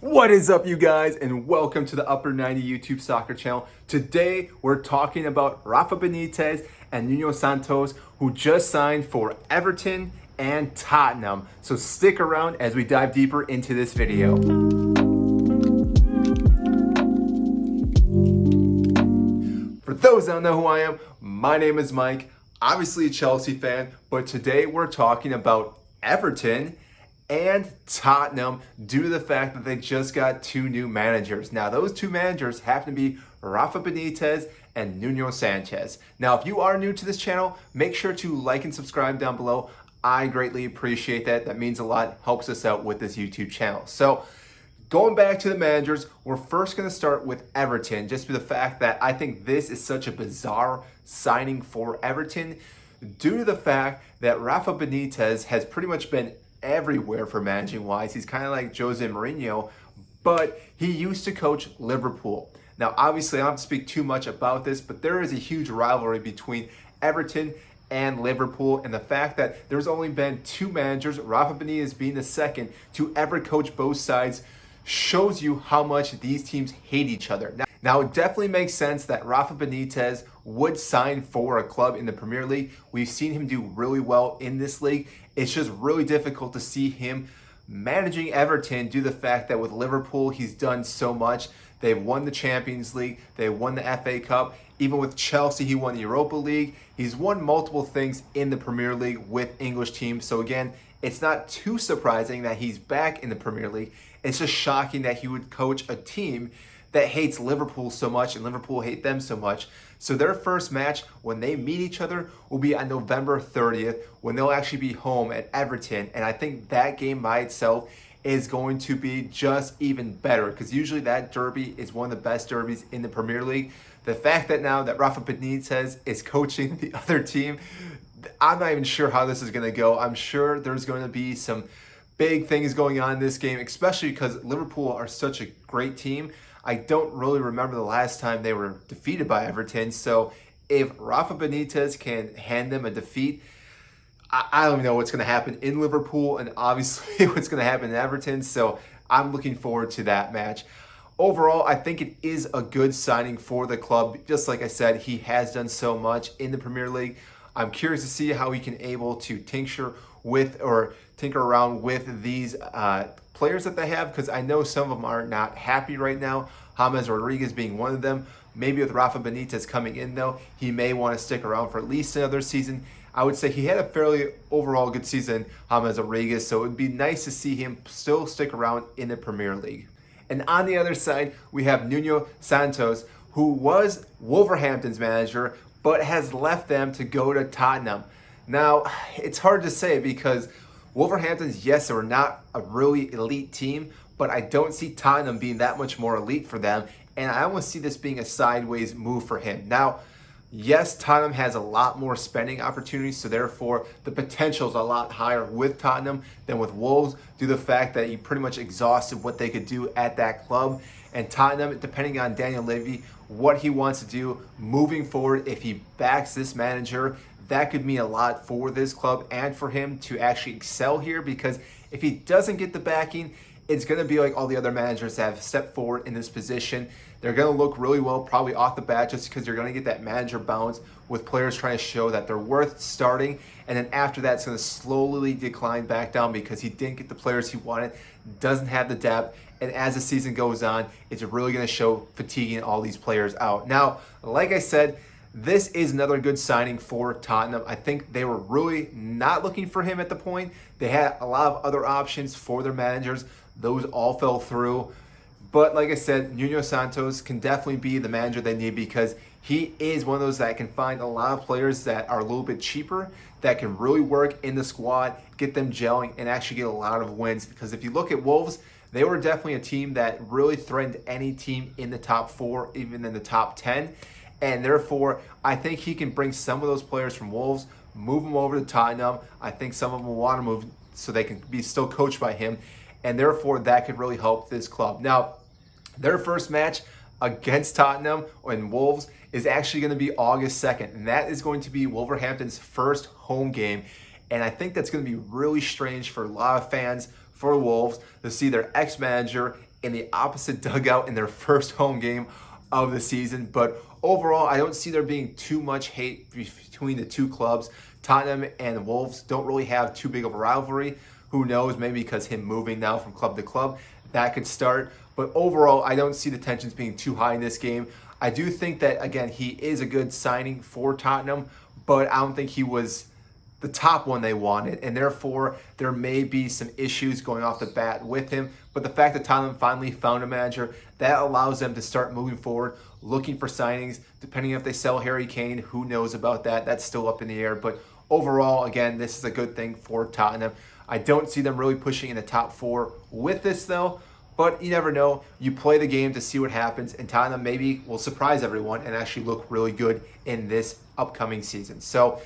What is up, you guys, and welcome to the Upper 90 YouTube soccer channel. Today we're talking about Rafa Benitez and Nuno Santos, who just signed for Everton and Tottenham. So stick around as we dive deeper into this video. For those that don't know who I am, my name is Mike, obviously a Chelsea fan, but today we're talking about Everton and Tottenham due to the fact that they just got two new managers. Now, those two managers happen to be Rafa Benitez and Nuno Santo. Now, if you are new to this channel, make sure to like and subscribe down below. I greatly appreciate that. That means a lot, helps us out with this YouTube channel. So, going back to the managers, we're first going to start with Everton, just for the fact that I think this is such a bizarre signing for Everton due to the fact that Rafa Benitez has pretty much been everywhere for managing wise. He's kind of like Jose Mourinho, but he used to coach Liverpool. Now, obviously, I don't have to speak too much about this, but there is a huge rivalry between Everton and Liverpool, and the fact that there's only been two managers, Rafa Benitez being the second, to ever coach both sides shows you how much these teams hate each other. Now, it definitely makes sense that Rafa Benitez would sign for a club in the Premier League. We've seen him do really well in this league. It's just really difficult to see him managing Everton due to the fact that with Liverpool, he's done so much. They've won the Champions League. They won the FA Cup. Even with Chelsea, he won the Europa League. He's won multiple things in the Premier League with English teams. So again, it's not too surprising that he's back in the Premier League. It's just shocking that he would coach a team that hates Liverpool so much and Liverpool hate them so much. So their first match when they meet each other will be on November 30th when they'll actually be home at Everton. And I think that game by itself is going to be just even better because usually that derby is one of the best derbies in the Premier League. The fact that now that Rafa Benitez is coaching the other team, I'm not even sure how this is going to go. I'm sure there's going to be some big things going on in this game, especially because Liverpool are such a great team. I don't really remember the last time they were defeated by Everton. So if Rafa Benitez can hand them a defeat, I don't even know what's going to happen in Liverpool and obviously what's going to happen in Everton. So I'm looking forward to that match. Overall, I think it is a good signing for the club. Just like I said, he has done so much in the Premier League. I'm curious to see how he can able to tinker around with these players that they have, because I know some of them are not happy right now. James Rodriguez being one of them. Maybe with Rafa Benitez coming in though, he may want to stick around for at least another season. I would say he had a fairly overall good season, James Rodriguez, so it would be nice to see him still stick around in the Premier League. And on the other side, we have Nuno Santo, who was Wolverhampton's manager, but has left them to go to Tottenham. Now, it's hard to say because Wolverhampton's, yes, they were not a really elite team, but I don't see Tottenham being that much more elite for them, and I almost see this being a sideways move for him. Now, yes, Tottenham has a lot more spending opportunities, so therefore the potential is a lot higher with Tottenham than with Wolves due to the fact that he pretty much exhausted what they could do at that club. And Tottenham, depending on Daniel Levy, what he wants to do moving forward, if he backs this manager, that could mean a lot for this club and for him to actually excel here, because if he doesn't get the backing, it's going to be like all the other managers that have stepped forward in this position. They're going to look really well probably off the bat just because you're going to get that manager bounce with players trying to show that they're worth starting. And then after that, it's going to slowly decline back down because he didn't get the players he wanted, doesn't have the depth. And as the season goes on, it's really going to show fatiguing all these players out. Now, like I said, this is another good signing for Tottenham. I think they were really not looking for him at the point. They had a lot of other options for their managers. Those all fell through. But like I said, Nuno Santos can definitely be the manager they need because he is one of those that can find a lot of players that are a little bit cheaper, that can really work in the squad, get them gelling, and actually get a lot of wins. Because if you look at Wolves, they were definitely a team that really threatened any team in the top 4, even in the top 10. And therefore, I think he can bring some of those players from Wolves, move them over to Tottenham. I think some of them will want to move so they can be still coached by him. And therefore, that could really help this club. Now, their first match against Tottenham and Wolves is actually going to be August 2nd. And that is going to be Wolverhampton's first home game. And I think that's going to be really strange for a lot of fans for Wolves to see their ex-manager in the opposite dugout in their first home game of the season. But overall, I don't see there being too much hate between the two clubs. Tottenham and Wolves don't really have too big of a rivalry. Who knows, maybe because him moving now from club to club, that could start. But overall, I don't see the tensions being too high in this game. I do think that, again, he is a good signing for Tottenham, but I don't think he was the top one they wanted, and therefore there may be some issues going off the bat with him. But the fact that Tottenham finally found a manager, that allows them to start moving forward, looking for signings. Depending if they sell Harry Kane, who knows about that? That's still up in the air. But overall, again, this is a good thing for Tottenham. I don't see them really pushing in the top four with this, though. But you never know. You play the game to see what happens, and Tottenham maybe will surprise everyone and actually look really good in this upcoming season. So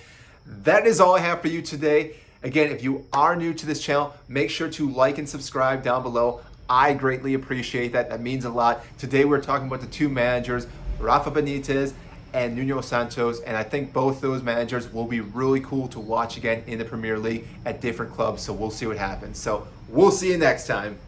that is all I have for you today. Again, if you are new to this channel, make sure to like and subscribe down below. I greatly appreciate that. That means a lot. Today we're talking about the two managers, Rafa Benitez and Nuno Santos, and I think both those managers will be really cool to watch again in the Premier League at different clubs. So we'll see what happens. So we'll see you next time.